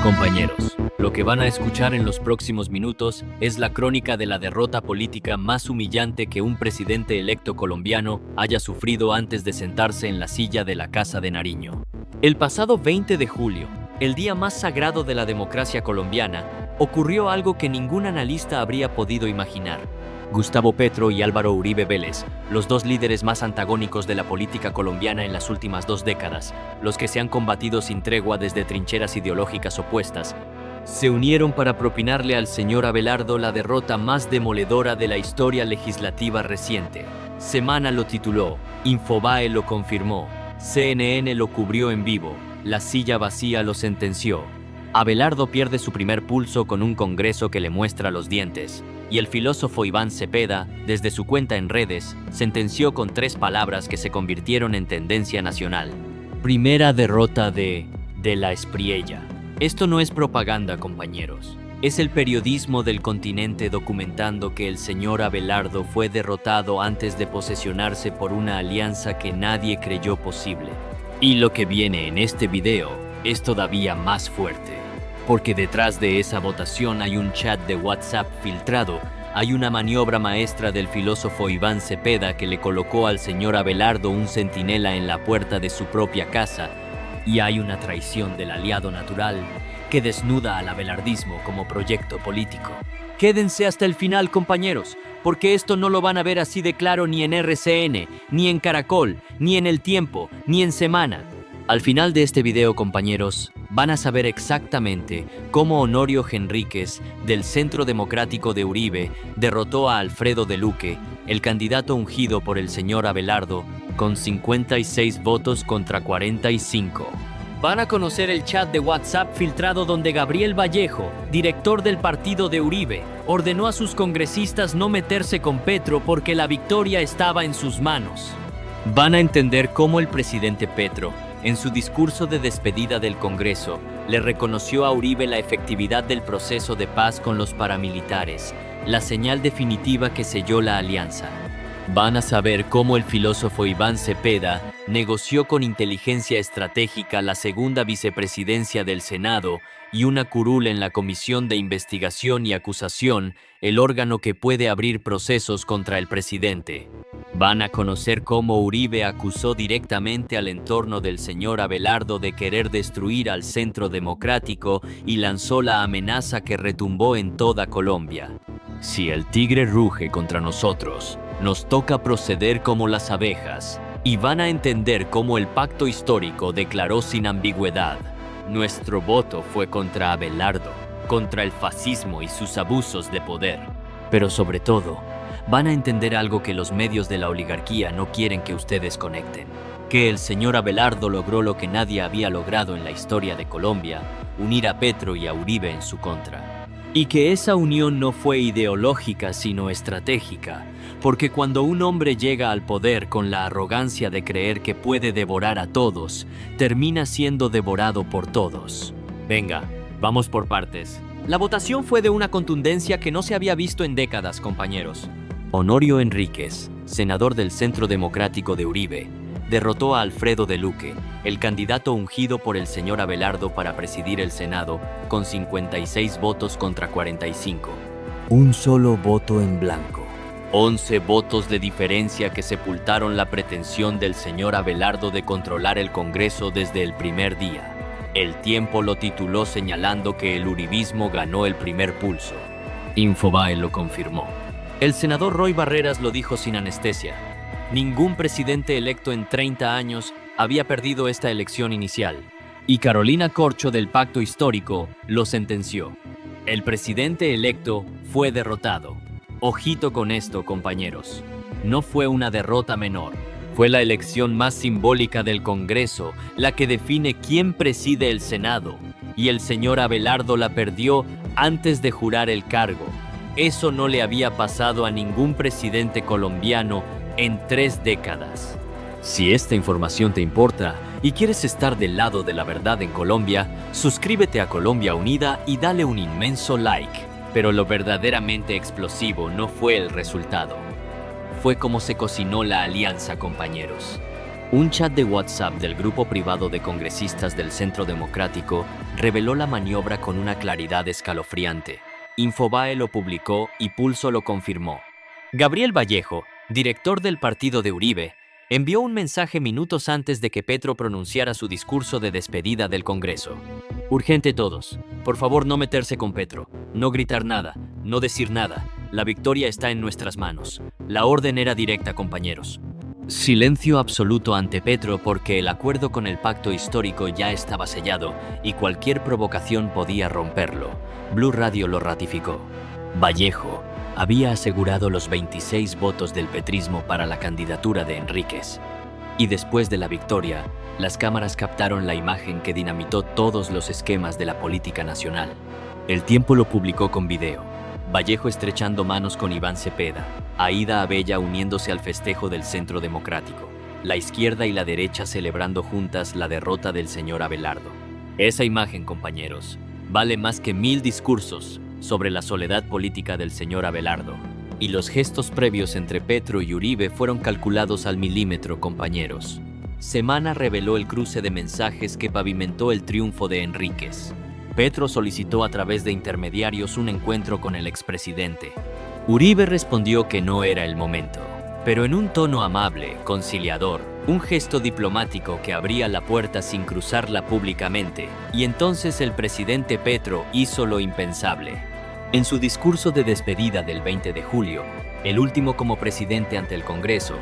Compañeros, lo que van a escuchar en los próximos minutos es la crónica de la derrota política más humillante que un presidente electo colombiano haya sufrido antes de sentarse en la silla de la Casa de Nariño. El pasado 20 de julio, el día más sagrado de la democracia colombiana, ocurrió algo que ningún analista habría podido imaginar. Gustavo Petro y Álvaro Uribe Vélez, los dos líderes más antagónicos de la política colombiana en las últimas 2 décadas, los que se han combatido sin tregua desde trincheras ideológicas opuestas, se unieron para propinarle al señor Abelardo la derrota más demoledora de la historia legislativa reciente. Semana lo tituló, Infobae lo confirmó, CNN lo cubrió en vivo, la silla vacía lo sentenció. Abelardo pierde su primer pulso con un Congreso que le muestra los dientes, y el filósofo Iván Cepeda, desde su cuenta en redes, sentenció con 3 palabras que se convirtieron en tendencia nacional. Primera derrota de la Espriella. Esto no es propaganda, compañeros. Es el periodismo del continente documentando que el señor Abelardo fue derrotado antes de posesionarse por una alianza que nadie creyó posible. Y lo que viene en este video es todavía más fuerte. Porque detrás de esa votación hay un chat de WhatsApp filtrado, hay una maniobra maestra del filósofo Iván Cepeda que le colocó al señor Abelardo un centinela en la puerta de su propia casa, y hay una traición del aliado natural que desnuda al abelardismo como proyecto político. Quédense hasta el final, compañeros, porque esto no lo van a ver así de claro ni en RCN, ni en Caracol, ni en El Tiempo, ni en Semana. Al final de este video, compañeros, van a saber exactamente cómo Honorio Henríquez, del Centro Democrático de Uribe, derrotó a Alfredo de Luque, el candidato ungido por el señor Abelardo, con 56 votos contra 45. Van a conocer el chat de WhatsApp filtrado donde Gabriel Vallejo, director del partido de Uribe, ordenó a sus congresistas no meterse con Petro porque la victoria estaba en sus manos. Van a entender cómo el presidente Petro, en su discurso de despedida del Congreso, le reconoció a Uribe la efectividad del proceso de paz con los paramilitares, la señal definitiva que selló la alianza. Van a saber cómo el filósofo Iván Cepeda negoció con inteligencia estratégica la segunda vicepresidencia del Senado y una curul en la Comisión de Investigación y Acusación, el órgano que puede abrir procesos contra el presidente. Van a conocer cómo Uribe acusó directamente al entorno del señor Abelardo de querer destruir al Centro Democrático y lanzó la amenaza que retumbó en toda Colombia. Si el tigre ruge contra nosotros, nos toca proceder como las abejas, y van a entender cómo el pacto histórico declaró sin ambigüedad: nuestro voto fue contra Abelardo, contra el fascismo y sus abusos de poder. Pero sobre todo, van a entender algo que los medios de la oligarquía no quieren que ustedes conecten: que el señor Abelardo logró lo que nadie había logrado en la historia de Colombia, unir a Petro y a Uribe en su contra. Y que esa unión no fue ideológica sino estratégica, porque cuando un hombre llega al poder con la arrogancia de creer que puede devorar a todos, termina siendo devorado por todos. Venga, vamos por partes. La votación fue de una contundencia que no se había visto en décadas, compañeros. Honorio Henríquez, senador del Centro Democrático de Uribe, derrotó a Alfredo de Luque, el candidato ungido por el señor Abelardo para presidir el Senado, con 56 votos contra 45. Un solo voto en blanco. 11 votos de diferencia que sepultaron la pretensión del señor Abelardo de controlar el Congreso desde el primer día. El Tiempo lo tituló señalando que el uribismo ganó el primer pulso. Infobae lo confirmó. El senador Roy Barreras lo dijo sin anestesia. Ningún presidente electo en 30 años había perdido esta elección inicial. Y Carolina Corcho del Pacto Histórico lo sentenció. El presidente electo fue derrotado. Ojito con esto, compañeros. No fue una derrota menor. Fue la elección más simbólica del Congreso, la que define quién preside el Senado. Y el señor Abelardo la perdió antes de jurar el cargo. Eso no le había pasado a ningún presidente colombiano en 3 décadas. Si esta información te importa y quieres estar del lado de la verdad en Colombia, suscríbete a Colombia Unida y dale un inmenso like. Pero lo verdaderamente explosivo no fue el resultado. Fue como se cocinó la alianza, compañeros. Un chat de WhatsApp del grupo privado de congresistas del Centro Democrático reveló la maniobra con una claridad escalofriante. Infobae lo publicó y Pulso lo confirmó. Gabriel Vallejo, director del partido de Uribe, envió un mensaje minutos antes de que Petro pronunciara su discurso de despedida del Congreso. Urgente todos, por favor no meterse con Petro, no gritar nada, no decir nada, la victoria está en nuestras manos. La orden era directa, compañeros. Silencio absoluto ante Petro porque el acuerdo con el pacto histórico ya estaba sellado y cualquier provocación podía romperlo. Blue Radio lo ratificó. Vallejo había asegurado los 26 votos del petrismo para la candidatura de Enríquez. Y después de la victoria, las cámaras captaron la imagen que dinamitó todos los esquemas de la política nacional. El Tiempo lo publicó con video. Vallejo estrechando manos con Iván Cepeda, Aída Abella uniéndose al festejo del Centro Democrático, la izquierda y la derecha celebrando juntas la derrota del señor Abelardo. Esa imagen, compañeros, vale más que 1000 discursos sobre la soledad política del señor Abelardo. Y los gestos previos entre Petro y Uribe fueron calculados al milímetro, compañeros. Semana reveló el cruce de mensajes que pavimentó el triunfo de Enríquez. Petro solicitó a través de intermediarios un encuentro con el expresidente. Uribe respondió que no era el momento, pero en un tono amable, conciliador, un gesto diplomático que abría la puerta sin cruzarla públicamente, y entonces el presidente Petro hizo lo impensable. En su discurso de despedida del 20 de julio, el último como presidente ante el Congreso,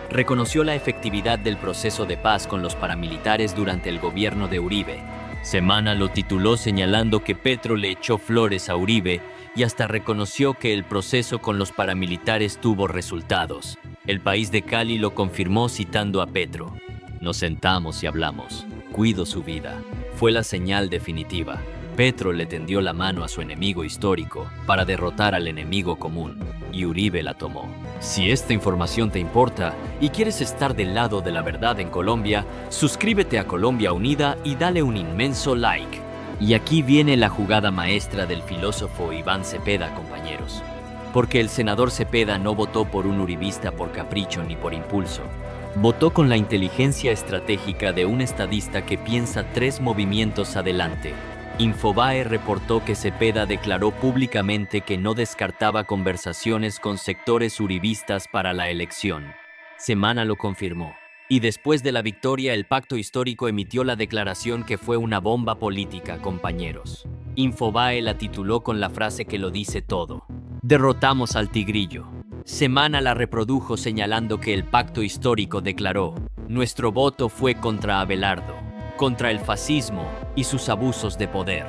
reconoció la efectividad del proceso de paz con los paramilitares durante el gobierno de Uribe. Semana lo tituló señalando que Petro le echó flores a Uribe y hasta reconoció que el proceso con los paramilitares tuvo resultados. El País de Cali lo confirmó citando a Petro. Nos sentamos y hablamos. Cuido su vida. Fue la señal definitiva. Petro le tendió la mano a su enemigo histórico para derrotar al enemigo común, y Uribe la tomó. Si esta información te importa y quieres estar del lado de la verdad en Colombia, suscríbete a Colombia Unida y dale un inmenso like. Y aquí viene la jugada maestra del filósofo Iván Cepeda, compañeros. Porque el senador Cepeda no votó por un uribista por capricho ni por impulso. Votó con la inteligencia estratégica de un estadista que piensa 3 movimientos adelante. Infobae reportó que Cepeda declaró públicamente que no descartaba conversaciones con sectores uribistas para la elección. Semana lo confirmó. Y después de la victoria, el pacto histórico emitió la declaración que fue una bomba política, compañeros. Infobae la tituló con la frase que lo dice todo. Derrotamos al tigrillo. Semana la reprodujo señalando que el pacto histórico declaró: nuestro voto fue contra Abelardo, contra el fascismo y sus abusos de poder.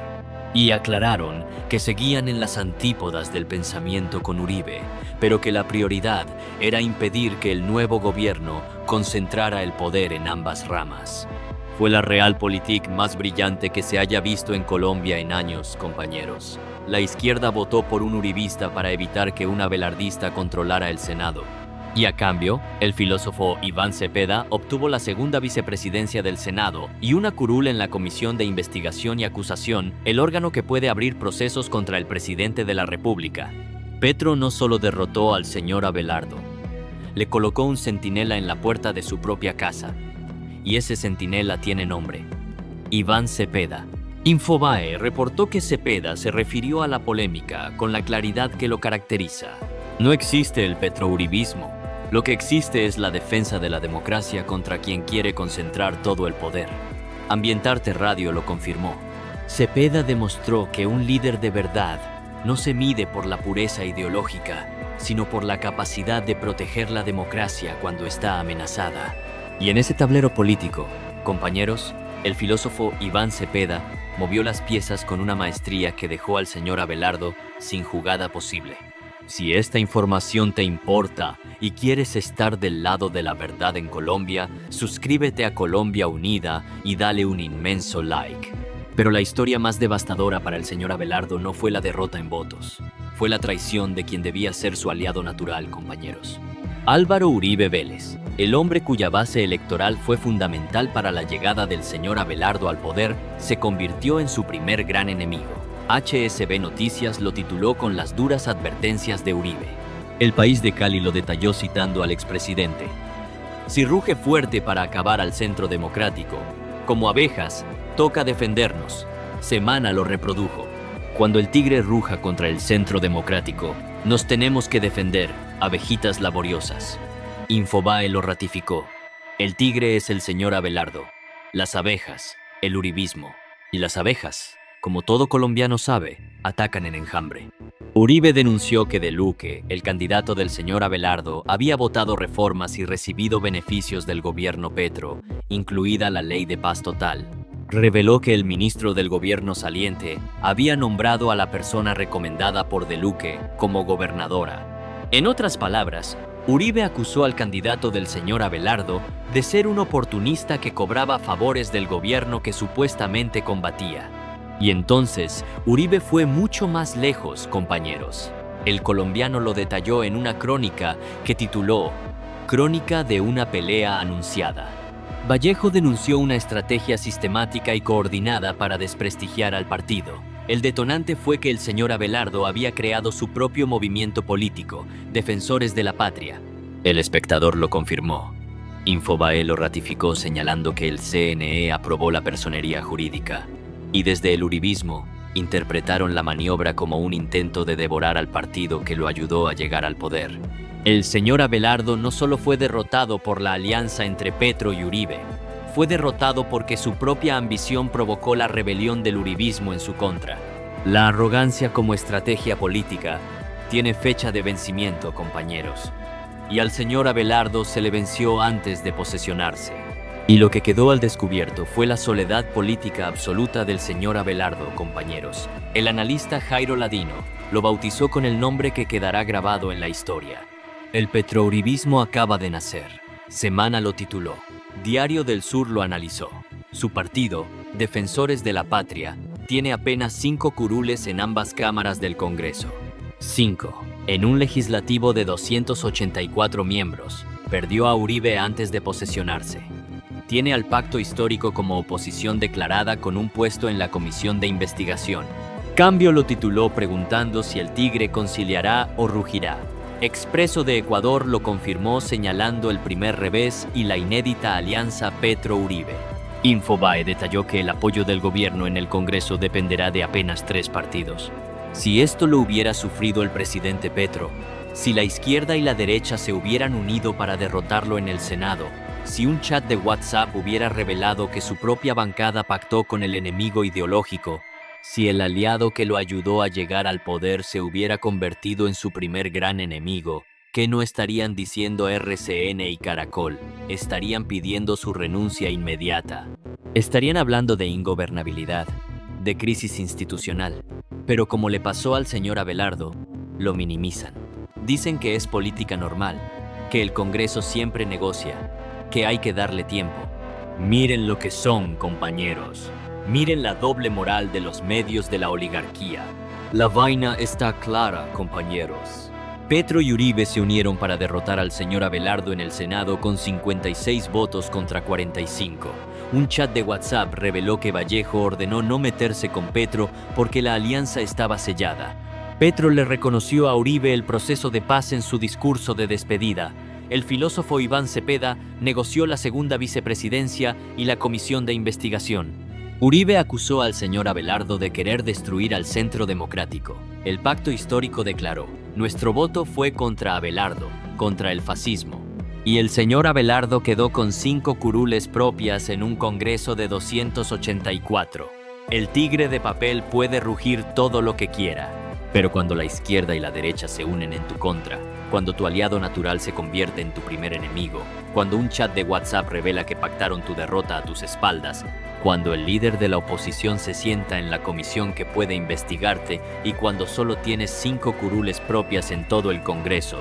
Y aclararon que seguían en las antípodas del pensamiento con Uribe, pero que la prioridad era impedir que el nuevo gobierno concentrara el poder en ambas ramas. Fue la realpolitik más brillante que se haya visto en Colombia en años, compañeros. La izquierda votó por un uribista para evitar que un abelardista controlara el Senado. Y a cambio, el filósofo Iván Cepeda obtuvo la segunda vicepresidencia del Senado y una curul en la Comisión de Investigación y Acusación, el órgano que puede abrir procesos contra el presidente de la República. Petro no solo derrotó al señor Abelardo, le colocó un centinela en la puerta de su propia casa. Y ese centinela tiene nombre: Iván Cepeda. Infobae reportó que Cepeda se refirió a la polémica con la claridad que lo caracteriza. No existe el petrouribismo. Lo que existe es la defensa de la democracia contra quien quiere concentrar todo el poder. Ambientarte Radio lo confirmó. Cepeda demostró que un líder de verdad no se mide por la pureza ideológica, sino por la capacidad de proteger la democracia cuando está amenazada. Y en ese tablero político, compañeros, el filósofo Iván Cepeda movió las piezas con una maestría que dejó al señor Abelardo sin jugada posible. Si esta información te importa y quieres estar del lado de la verdad en Colombia, suscríbete a Colombia Unida y dale un inmenso like. Pero la historia más devastadora para el señor Abelardo no fue la derrota en votos. Fue la traición de quien debía ser su aliado natural, compañeros. Álvaro Uribe Vélez, el hombre cuya base electoral fue fundamental para la llegada del señor Abelardo al poder, se convirtió en su primer gran enemigo. HSB Noticias lo tituló con las duras advertencias de Uribe. El País de Cali lo detalló citando al expresidente. Si ruge fuerte para acabar al Centro Democrático, como abejas, toca defendernos. Semana lo reprodujo. Cuando el tigre ruja contra el Centro Democrático, nos tenemos que defender, abejitas laboriosas. Infobae lo ratificó. El tigre es el señor Abelardo. Las abejas, el uribismo. Y las abejas, como todo colombiano sabe, atacan en enjambre. Uribe denunció que De Luque, el candidato del señor Abelardo, había votado reformas y recibido beneficios del gobierno Petro, incluida la ley de paz total. Reveló que el ministro del gobierno saliente había nombrado a la persona recomendada por De Luque como gobernadora. En otras palabras, Uribe acusó al candidato del señor Abelardo de ser un oportunista que cobraba favores del gobierno que supuestamente combatía. Y entonces, Uribe fue mucho más lejos, compañeros. El colombiano lo detalló en una crónica que tituló Crónica de una pelea anunciada. Vallejo denunció una estrategia sistemática y coordinada para desprestigiar al partido. El detonante fue que el señor Abelardo había creado su propio movimiento político, Defensores de la Patria. El Espectador lo confirmó. Infobae lo ratificó señalando que el CNE aprobó la personería jurídica. Y desde el uribismo, interpretaron la maniobra como un intento de devorar al partido que lo ayudó a llegar al poder. El señor Abelardo no solo fue derrotado por la alianza entre Petro y Uribe, fue derrotado porque su propia ambición provocó la rebelión del uribismo en su contra. La arrogancia como estrategia política tiene fecha de vencimiento, compañeros. Y al señor Abelardo se le venció antes de posesionarse. Y lo que quedó al descubierto fue la soledad política absoluta del señor Abelardo, compañeros. El analista Jairo Ladino lo bautizó con el nombre que quedará grabado en la historia. El petrouribismo acaba de nacer. Semana lo tituló. Diario del Sur lo analizó. Su partido, Defensores de la Patria, tiene apenas 5 curules en ambas cámaras del Congreso. 5. En un legislativo de 284 miembros, perdió a Uribe antes de posesionarse. Tiene al pacto histórico como oposición declarada con un puesto en la comisión de investigación. Cambio lo tituló preguntando si el tigre conciliará o rugirá. Expreso de Ecuador lo confirmó señalando el primer revés y la inédita alianza Petro-Uribe. Infobae detalló que el apoyo del gobierno en el Congreso dependerá de apenas 3 partidos. Si esto lo hubiera sufrido el presidente Petro, si la izquierda y la derecha se hubieran unido para derrotarlo en el Senado, si un chat de WhatsApp hubiera revelado que su propia bancada pactó con el enemigo ideológico, si el aliado que lo ayudó a llegar al poder se hubiera convertido en su primer gran enemigo, ¿qué no estarían diciendo RCN y Caracol? Estarían pidiendo su renuncia inmediata. Estarían hablando de ingobernabilidad, de crisis institucional. Pero como le pasó al señor Abelardo, lo minimizan. Dicen que es política normal, que el Congreso siempre negocia, que hay que darle tiempo. Miren lo que son, compañeros. Miren la doble moral de los medios de la oligarquía. La vaina está clara, compañeros. Petro y Uribe se unieron para derrotar al señor Abelardo en el Senado con 56 votos contra 45. Un chat de WhatsApp reveló que Vallejo ordenó no meterse con Petro porque la alianza estaba sellada. Petro le reconoció a Uribe el proceso de paz en su discurso de despedida. El filósofo Iván Cepeda negoció la segunda vicepresidencia y la comisión de investigación. Uribe acusó al señor Abelardo de querer destruir al Centro Democrático. El pacto histórico declaró: nuestro voto fue contra Abelardo, contra el fascismo. Y el señor Abelardo quedó con 5 curules propias en un Congreso de 284. El tigre de papel puede rugir todo lo que quiera, pero cuando la izquierda y la derecha se unen en tu contra, cuando tu aliado natural se convierte en tu primer enemigo, cuando un chat de WhatsApp revela que pactaron tu derrota a tus espaldas, cuando el líder de la oposición se sienta en la comisión que puede investigarte y cuando solo tienes 5 curules propias en todo el Congreso,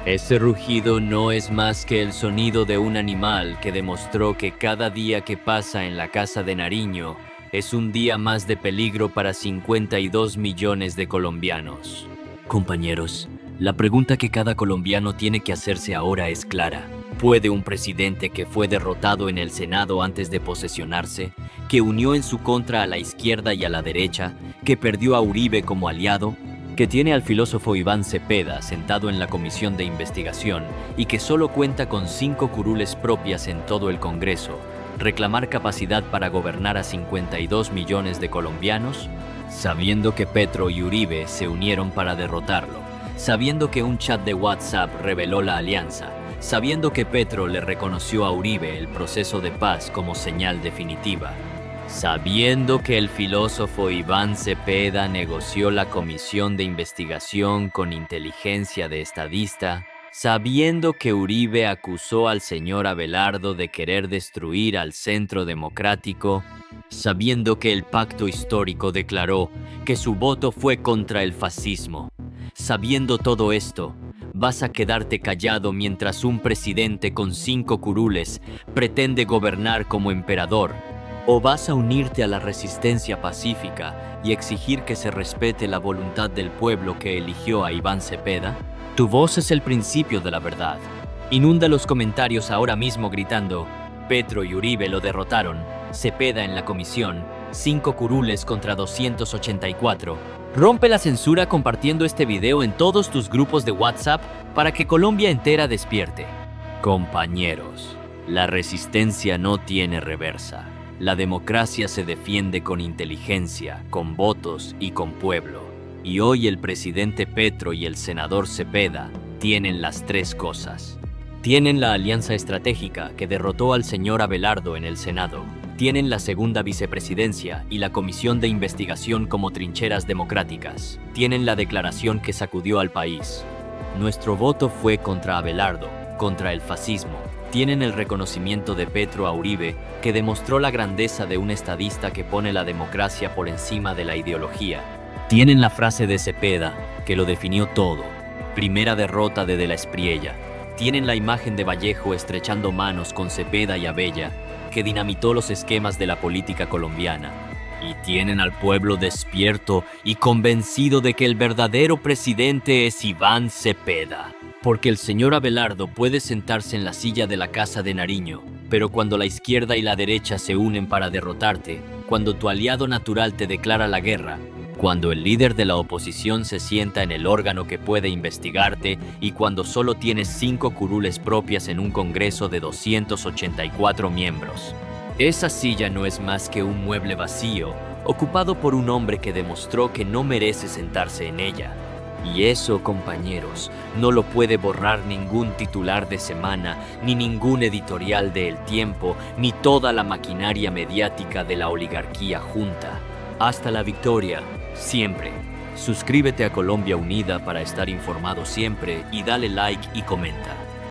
ese rugido no es más que el sonido de un animal que demostró que cada día que pasa en la casa de Nariño es un día más de peligro para 52 millones de colombianos. Compañeros, la pregunta que cada colombiano tiene que hacerse ahora es clara. ¿Puede un presidente que fue derrotado en el Senado antes de posesionarse, que unió en su contra a la izquierda y a la derecha, que perdió a Uribe como aliado, que tiene al filósofo Iván Cepeda sentado en la comisión de investigación y que solo cuenta con 5 curules propias en todo el Congreso, reclamar capacidad para gobernar a 52 millones de colombianos, sabiendo que Petro y Uribe se unieron para derrotarlo, sabiendo que un chat de WhatsApp reveló la alianza, sabiendo que Petro le reconoció a Uribe el proceso de paz como señal definitiva, sabiendo que el filósofo Iván Cepeda negoció la comisión de investigación con inteligencia de estadista, sabiendo que Uribe acusó al señor Abelardo de querer destruir al Centro Democrático, sabiendo que el pacto histórico declaró que su voto fue contra el fascismo. Sabiendo todo esto, ¿vas a quedarte callado mientras un presidente con 5 curules pretende gobernar como emperador? ¿O vas a unirte a la resistencia pacífica y exigir que se respete la voluntad del pueblo que eligió a Iván Cepeda? Tu voz es el principio de la verdad. Inunda los comentarios ahora mismo gritando: Petro y Uribe lo derrotaron, Cepeda en la comisión, 5 curules contra 284. Rompe la censura compartiendo este video en todos tus grupos de WhatsApp para que Colombia entera despierte. Compañeros, la resistencia no tiene reversa. La democracia se defiende con inteligencia, con votos y con pueblo. Y hoy el presidente Petro y el senador Cepeda tienen las 3 cosas. Tienen la alianza estratégica que derrotó al señor Abelardo en el Senado. Tienen la segunda vicepresidencia y la comisión de investigación como trincheras democráticas. Tienen la declaración que sacudió al país. Nuestro voto fue contra Abelardo, contra el fascismo. Tienen el reconocimiento de Petro a Uribe, que demostró la grandeza de un estadista que pone la democracia por encima de la ideología. Tienen la frase de Cepeda, que lo definió todo. Primera derrota de la Espriella. Tienen la imagen de Vallejo estrechando manos con Cepeda y Abella, que dinamitó los esquemas de la política colombiana. Y tienen al pueblo despierto y convencido de que el verdadero presidente es Iván Cepeda. Porque el señor Abelardo puede sentarse en la silla de la Casa de Nariño, pero cuando la izquierda y la derecha se unen para derrotarte, cuando tu aliado natural te declara la guerra, cuando el líder de la oposición se sienta en el órgano que puede investigarte y cuando solo tienes 5 curules propias en un Congreso de 284 miembros. Esa silla no es más que un mueble vacío, ocupado por un hombre que demostró que no merece sentarse en ella. Y eso, compañeros, no lo puede borrar ningún titular de semana, ni ningún editorial de El Tiempo, ni toda la maquinaria mediática de la oligarquía junta. Hasta la victoria, siempre. Suscríbete a Colombia Unida para estar informado siempre y dale like y comenta.